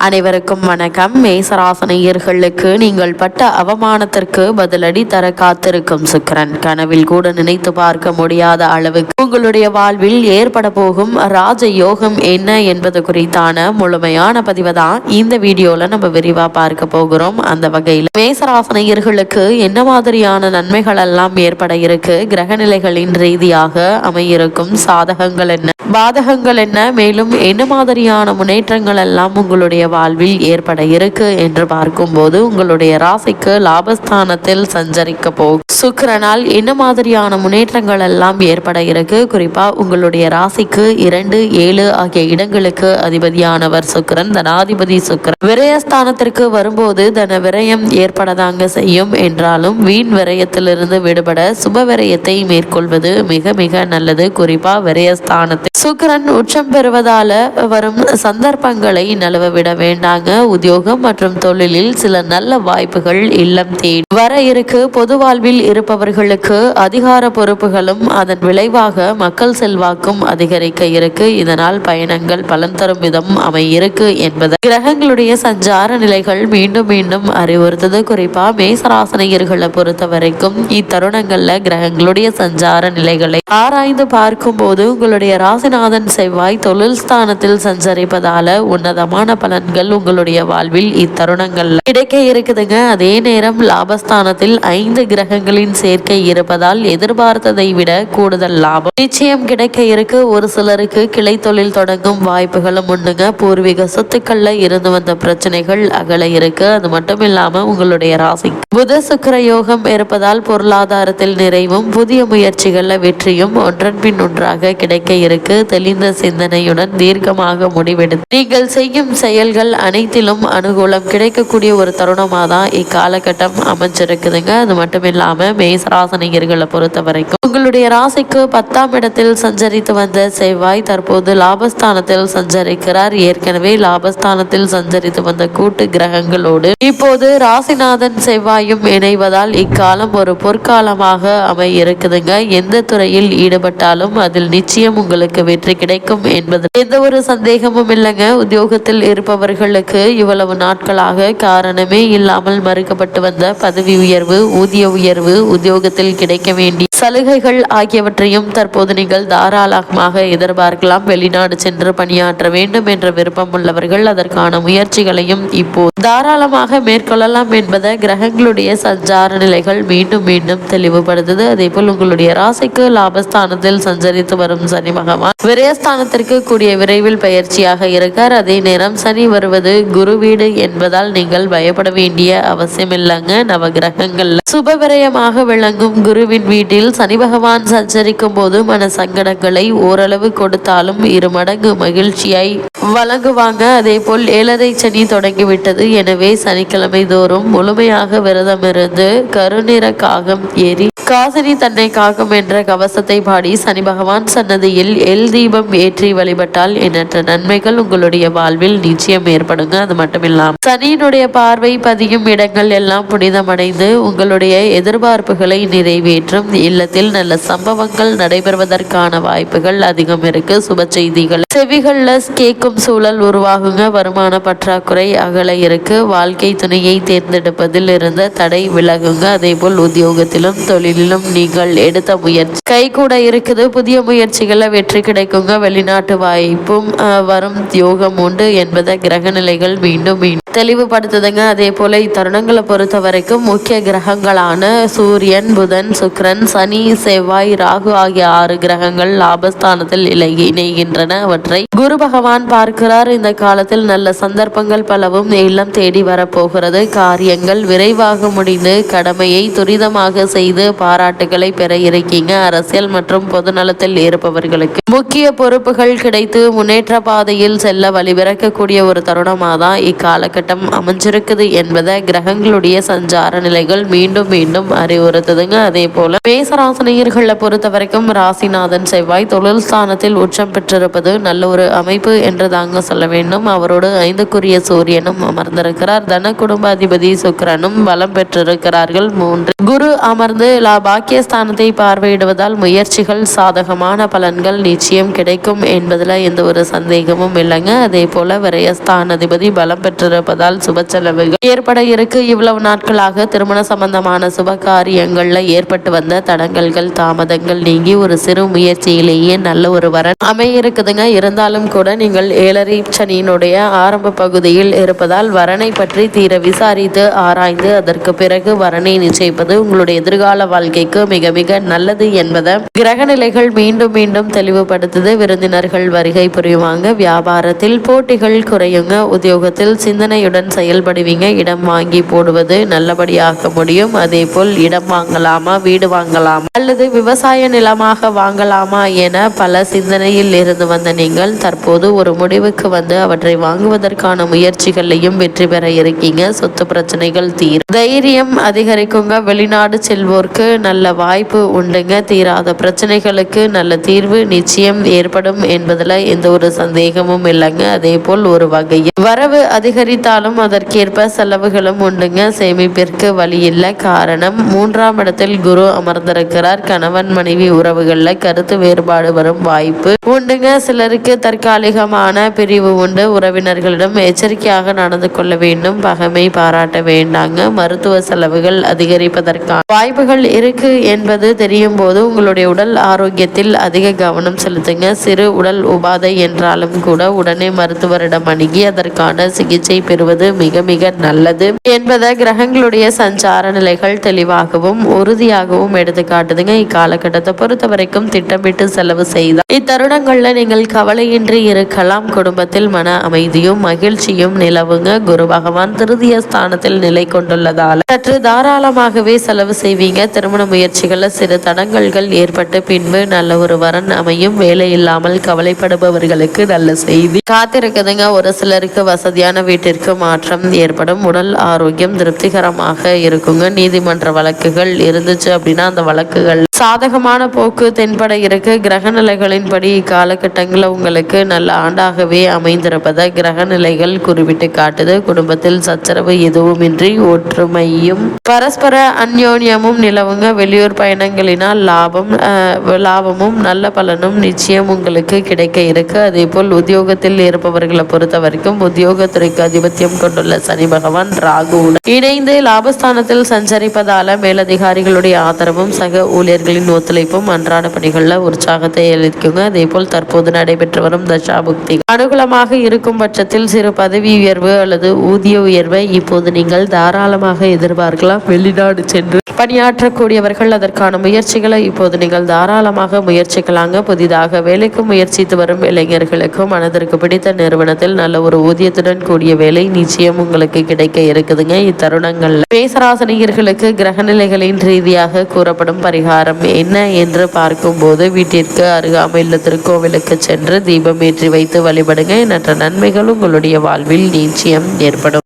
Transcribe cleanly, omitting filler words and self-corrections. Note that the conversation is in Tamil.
அனைவருக்கும் வணக்கம். மேசராசனையர்களுக்கு நீங்கள் பட்ட அவமானத்திற்கு பதிலடி தர காத்திருக்கும் சுக்கிரன். கனவில் கூட நினைத்து பார்க்க முடியாத அளவுக்கு உங்களுடைய வாழ்வில் ஏற்பட போகும் ராஜ யோகம் என்ன என்பது குறித்தான முழுமையான பதிவை தான் இந்த வீடியோல நம்ம விரிவா பார்க்க போகிறோம். அந்த வகையில் மேசராசனையர்களுக்கு என்ன மாதிரியான நன்மைகள் எல்லாம் ஏற்பட இருக்கு, கிரகநிலைகளின் ரீதியாக அமையிருக்கும் சாதகங்கள் என்ன, பாதகங்கள் என்ன, மேலும் என்ன மாதிரியான முன்னேற்றங்கள் எல்லாம் உங்களுடைய வாழ்வில் ஏற்பட இருக்கு என்று பார்க்கும்போது உங்களுடைய ராசிக்கு லாபஸ்தானத்தில் சஞ்சரிக்க போகும் சுக்கிரனால் என்ன மாதிரியான முன்னேற்றங்கள் எல்லாம் ஏற்பட இருக்கு. குறிப்பா உங்களுடைய ராசிக்கு 2, 7 ஆகிய இடங்களுக்கு அதிபதியானவர் சுக்கிரன், தனாதிபதி சுக்கிரன். விரயஸ்தானத்திற்கு வரும்போது தன விரயம் ஏற்படதாங்க செய்யும். என்றாலும் வீண் விரயத்திலிருந்து விடுபட சுப விரயத்தை மேற்கொள்வது மிக மிக நல்லது. குறிப்பா விரயஸ்தானத்தில் சுக்கிரன் உச்சம் பெறுவதால வரும் சந்தர்ப்பங்களை நழுவ விட வேண்டாங்க. உத்தியோகம் மற்றும் தொழிலில் சில நல்ல வாய்ப்புகள் இல்லம் தேடி வர இருக்கு. பொது வாழ்வில் இருப்பவர்களுக்கு அதிகார பொறுப்புகளும் அதன் விளைவாக மக்கள் செல்வாக்கும் அதிகரிக்க இருக்கு. இதனால் பயணங்கள் பலன் தரும் விதம் அமையிருக்கு என்பது கிரகங்களுடைய சஞ்சார நிலைகள் மீண்டும் மீண்டும் அறிவுறுத்தது. குறிப்பா மேசராசனையர்களை பொறுத்த வரைக்கும் இத்தருணங்கள்ல கிரகங்களுடைய சஞ்சார நிலைகளை ஆராய்ந்து பார்க்கும் போது உங்களுடைய ராசிநாதன் செவ்வாய் தொழில் ஸ்தானத்தில் சஞ்சரிப்பதால உன்னதமான பலன்கள் உங்களுடைய வாழ்வில் இத்தருணங்கள்ல கிடைக்க இருக்குதுங்க. அதே நேரம் லாபஸ்தானத்தில் 5 கிரகங்களின் சேர்க்கை இருப்பதால் எதிர்பார்த்ததை விட கூடுதல் லாபம் நிச்சயம் கிடைக்க இருக்கு. ஒரு சிலருக்கு கிளை தொழில் தொடங்கும் வாய்ப்புகளும் உண்டுங்க. பூர்வீக சொத்துக்கள்ல இருந்து வந்த பிரச்சனைகள் அகல இருக்கு. அது மட்டும் இல்லாம உங்களுடைய ராசி புத சுக்கிர யோகம் இருப்பதால் பொருளாதாரத்தில் நிறைவும் புதிய முயற்சிகள்ல வெற்றியும் ஒன்றன் பின் ஒன்றாக கிடைக்க இருக்கு. தெளிந்த சிந்தனையுடன் தீர்க்கமாக முடிவெடுத்து நீங்கள் செய்யும் செயல்கள் அனைத்திலும் அனுகூலம் கிடைக்கக்கூடிய ஒரு தருணமாக தான் இக்காலகட்டம் அமைஞ்சிருக்குதுங்க. அது மட்டும் இல்லாம மேசராசனியர்களை பொறுத்த வரைக்கும் உங்களுடைய ராசிக்கு 10ஆம் இடத்தில் சஞ்சரித்து வந்த செவ்வாய் தற்போது லாபஸ்தானத்தில் சஞ்சரிக்கிறார். ஏற்கனவே லாபஸ்தானத்தில் சஞ்சரித்து வந்த கூட்டு கிரகங்களோடு இப்போது ராசிநாதன் செவ்வாயும் இணைவதால் இக்காலம் ஒரு பொற்காலமாக அமையிருக்குதுங்க. எந்த துறையில் ஈடுபட்டாலும் அதில் நிச்சயம் உங்களுக்கு வெற்றி கிடைக்கும் என்பது எந்த ஒரு சந்தேகமும் இல்லைங்க. உத்தியோகத்தில் இருப்பவர்களுக்கு இவ்வளவு நாட்களாக காரணமே இல்லாமல் மறுக்கப்பட்டு வந்த பதவி உயர்வு, ஊதிய உயர்வு, உத்தியோகத்தில் கிடைக்க வேண்டிய சலுகைகள் ஆகியவற்றையும் தற்போது நீங்கள் தாராளமாக எதிர்பார்க்கலாம். வெளிநாடு சென்று பணியாற்ற வேண்டும் என்ற விருப்பம் உள்ளவர்கள் அதற்கான முயற்சிகளையும் இப்போது தாராளமாக மேற்கொள்ளலாம் என்பதை கிரகங்களுடைய சஞ்சார நிலைகள் மீண்டும் மீண்டும் தெளிவுபடுத்துது. அதே போல் உங்களுடைய ராசிக்கு லாபஸ்தானத்தில் சஞ்சரித்து வரும் சனி பகவான் விரயஸ்தானத்திற்கு கூடிய விரைவில் பயிற்சியாக இருக்கார். அதே நேரம் சனி வருவது குரு வீடு என்பதால் நீங்கள் பயப்பட வேண்டிய அவசியம் இல்லைங்க. நவ கிரகங்கள்ல சுப விரயமாக விளங்கும் குருவின் வீட்டில் சனி பகவான் சஞ்சரிக்கும் போது மன சங்கடங்களை ஓரளவு கொடுத்தாலும் 2 மடங்கு மகிழ்ச்சியாய் வழங்குவாங்க. அதே போல் 7.5 சனி தொடங்கிவிட்டது. எனவே சனிக்கிழமை தோறும் முழுமையாக விரதம் இருந்து கருநிற காகம் ஏறி காசினி தன்னை காக்கும் என்ற கவசத்தை பாடி சனி பகவான் சன்னதியில் எல் தீபம் ஏற்றி வழிபட்டால் எண்ணற்ற நன்மைகள் உங்களுடைய வாழ்வில் நிச்சயம் ஏற்படுங்க. அது மட்டும் இல்லாமல் சனியினுடைய பார்வை பதியும் இடங்கள் எல்லாம் புனிதமடைந்து உங்களுடைய எதிர்பார்ப்புகளை நிறைவேற்றும். இல்லத்தில் நல்ல சம்பவங்கள் நடைபெறுவதற்கான வாய்ப்புகள் அதிகம் இருக்கு. சுப செய்திகள் செவிகள்ல கேட்கும் சூழல் உருவாகுங்க. வருமான பற்றாக்குறை அகல இருக்கு. வாழ்க்கை துணையை தேர்ந்தெடுப்பதில் இருந்த தடை விலகுங்க. அதே போல் உத்தியோகத்திலும் தொழிலிலும் நீங்கள் எடுத்த முயற்சி கை கூட இருக்குது. புதிய முயற்சிகளை வெற்றி கிடைக்குங்க. வெளிநாட்டு வாய்ப்பும் வரும் யோகம் உண்டு என்பதை கிரக நிலைகள் மீண்டும் தெளிவுபடுத்துதுங்க. அதே போல இத்தருணங்களை பொறுத்த வரைக்கும் முக்கிய கிரகங்களான சூரியன், புதன், சுக்கிரன், சனி, செவ்வாய், ராகு ஆகிய 6 கிரகங்கள் லாபஸ்தானத்தில் இணைகின்றன. அவற்றை குரு பகவான் பார்க்கிறார். இந்த காலத்தில் நல்ல சந்தர்ப்பங்கள் பலவும் இல்லம் தேடி வரப்போகிறது. காரியங்கள் விரைவாக முடிந்து கடமையை துரிதமாக செய்து பாராட்டுகளை பெற இருக்கீங்க. அரசியல் மற்றும் பொதுநலத்தில் இருப்பவர்களுக்கு முக்கிய பொறுப்புகள் கிடைத்து முன்னேற்ற பாதையில் செல்ல வழிபிறக்கக்கூடிய ஒரு தருணமாக தான் இக்காலகட்டம் காலகட்டம் அமைஞ்சிருக்குது என்பதை கிரகங்களுடைய சஞ்சார நிலைகள் மீண்டும் மீண்டும் அறிவுறுத்துதுங்க. அதே போல மேசராசினியர்களை பொறுத்த வரைக்கும் ராசிநாதன் செவ்வாய் தொழில் ஸ்தானத்தில் உச்சம் பெற்றிருப்பது நல்ல ஒரு அமைப்பு என்று தாங்க சொல்ல வேண்டும். அவரோடு 5க்குரிய சூரியனும் அமர்ந்திருக்கிறார். தன குடும்ப அதிபதி சுக்கிரனும் பலம் பெற்றிருக்கிறார்கள். 3 குரு அமர்ந்து பாக்கியஸ்தானத்தை பார்வையிடுவதால் முயற்சிகள் சாதகமான பலன்கள் நிச்சயம் கிடைக்கும் என்பதுல எந்த ஒரு சந்தேகமும் இல்லைங்க. அதே போல விரயஸ்தானாதிபதி பலம் பெற்றிருப்பதால் சுப செலவுகள் ஏற்பட இருக்கு. இவ்வளவு நாட்களாக திருமண சம்பந்தமான சுப காரியங்கள்ல ஏற்பட்டு வந்த தடங்கல்கள் தாமதங்கள் நீங்கி ஒரு சிறு முயற்சியிலேயே நல்ல ஒரு வரன் அமைய இருக்குதுங்க. இருந்தாலும் கூட நீங்கள் 7.5 சனியினுடைய ஆரம்ப பகுதியில் இருப்பதால் வரனை பற்றி தீர விசாரித்து ஆராய்ந்து அதற்கு பிறகு வரனை நிச்சயிப்பது உங்களுடைய எதிர்கால வாழ்க்கைக்கு மிக மிக நல்லது என்பதை கிரக நிலைகள் மீண்டும் மீண்டும் தெளிவுபடுத்துது. விருந்தினர்கள் வருகை புரிவாங்க. வியாபாரத்தில் போட்டிகள் குறையுங்க. உத்தியோகத்தில் சிந்தனையுடன் செயல்படுவீங்க. இடம் வாங்கி போடுவது நல்லபடியாக முடியும். அதே போல் இடம் வாங்கலாமா, வீடு வாங்கலாமா அல்லது விவசாய நிலமாக வாங்கலாமா என பல சிந்தனையில் இருந்து வந்த நீங்கள் தற்போது ஒரு முடிவுக்கு வந்து அவற்றை வாங்குவதற்கான முயற்சிகளையும் வெற்றி பெற இருக்கீங்க. சொத்து பிரச்சனைகள் தீரும். தைரியம் அதிகரிக்குங்க. வெளிநாடு செல்வோருக்கு நல்ல வாய்ப்பு உண்டுங்க. தீராத பிரச்சனைகளுக்கு நல்ல தீர்வு நிச்சயம் ஏற்படும் என்பதுல எந்த ஒரு சந்தேகமும் இல்லைங்க. அதே போல் ஒரு வகையில் வரவு அதிகரித்தாலும் அதற்கேற்ப செலவுகளும் உண்டுங்க. சேமிப்பிற்கு வழி இல்லை. காரணம் 3ஆம் இடத்தில் குரு அமர்ந்திருக்கிறார். கணவன் மனைவி உறவுகள்ல கருத்து வேறுபாடு வரும் வாய்ப்பு உண்டுங்க. சிலருக்கு தற்காலிகமான பிரிவு உண்டு. உறவினர்களிடம் எச்சரிக்கையாக நடந்து கொள்ள வேண்டும். பகைமை பாராட்ட வேண்டாங்க. மருத்துவ செலவுகள் அதிகரிப்பதற்கான வாய்ப்புகள் இருக்கு என்பது தெரியும் போது உங்களுடைய உடல் ஆரோக்கியத்தில் அதிக கவனம் செலுத்துங்க. சிறு உடல் உபாதை என்றாலும் கூட உடனே மருத்துவரிடம் அணுகி அதற்கான சிகிச்சை பெறுவது மிக மிக நல்லது என்பதை கிரகங்களுடைய சஞ்சார நிலைகள் தெளிவாகவும் உறுதியாகவும் எடுத்து காட்டுதுங்க. இக்காலகட்டத்தை பொறுத்த வரைக்கும் திட்டமிட்டு செலவு செய்தால் இத்தருணங்கள்ல நீங்கள் கவலையின்றி இருக்கலாம். குடும்பத்தில் மன அமைதியும் மகிழ்ச்சியும் நிலவுங்க. குரு பகவான் திருதிய ஸ்தானத்தில் நிலை கொண்டுள்ளதால சற்று தாராளமாகவே செலவு செய்வீங்க. திருமண முயற்சிகள்ல சிறு தடங்கல்கள் ஏற்பட்டு பின்பு நல்ல ஒரு வரன் அமையும். வேலை இல்லாமல் கவலைப்படுபவர்களுக்கு நல்ல செய்தி காத்திருக்குதுங்க. ஒரு சிலருக்கு வசதியான வீட்டிற்கு மாற்றம் ஏற்படும். உடல் ஆரோக்கியம் திருப்திகரமாக இருக்குங்க. நீதிமன்ற வழக்குகள் இருந்துச்சு அப்படின்னா அந்த வழக்குகள் சாதகமான போக்கு தென்பட இருக்கு. கிரக நிலைகளின்படி இக்காலகட்டங்களில் உங்களுக்கு நல்ல ஆண்டாகவே அமைந்திருப்பதை கிரக நிலைகள் குறிப்பிட்டு காட்டுது. குடும்பத்தில் சச்சரவு எதுவுமின்றி ஒற்றுமையும் பரஸ்பர அந்யோன்யமும் நிலவுங்க. வெளியூர் பயணங்களினால் லாபமும் நல்ல பலனும் நிச்சயம் உங்களுக்கு கிடைக்க இருக்கு. அதே போல் உத்தியோகத்தில் இருப்பவர்களை பொறுத்த வரைக்கும் உத்தியோகத்துறைக்கு அதிபத்தியம் கொண்டுள்ள சனி பகவான் ராகுவுடன் இணைந்து லாபஸ்தானத்தில் சஞ்சரிப்பதால மேலதிகாரிகளுடைய ஆதரவும் சக ஊழியர்களின் ஒத்துழைப்பும் அன்றாட பணிகளில் உற்சாகத்தை அளிக்குங்க. அதே போல் தற்போது நடைபெற்று வரும் தசாபுக்தி அனுகூலமாக இருக்கும் பட்சத்தில் சிறு பதவி உயர்வு அல்லது ஊதிய உயர்வை இப்போது நீங்கள் தாராளமாக எதிர்பார்க்கலாம். வெளிநாடு சென்று பணியாற்றக்கூடியவர்கள் அதற்கான முயற்சிகளை இப்போது நீங்கள் தாராளமாக முயற்சிக்கலாங்க. புதிதாக வேலைக்கு முயற்சித்து வரும் இளைஞர்களுக்கு மனதிற்கு பிடித்த நிறுவனத்தில் நல்ல ஒரு ஊதியத்துடன் கூடிய வேலை நிச்சயம் உங்களுக்கு கிடைக்க இருக்குதுங்க. இத்தருணங்கள்ல மேசராசினியர்களுக்கு கிரகநிலைகளின் ரீதியாக கூறப்படும் பரிகாரம் என்ன என்று பார்க்கும்போது வீட்டிற்கு அருகாமையில் திருக்கோவிலுக்கு சென்று தீபம் ஏற்றி வைத்து வழிபடுங்க. எண்ணற்ற நன்மைகள் உங்களுடைய வாழ்வில் நிச்சயம் ஏற்படும்.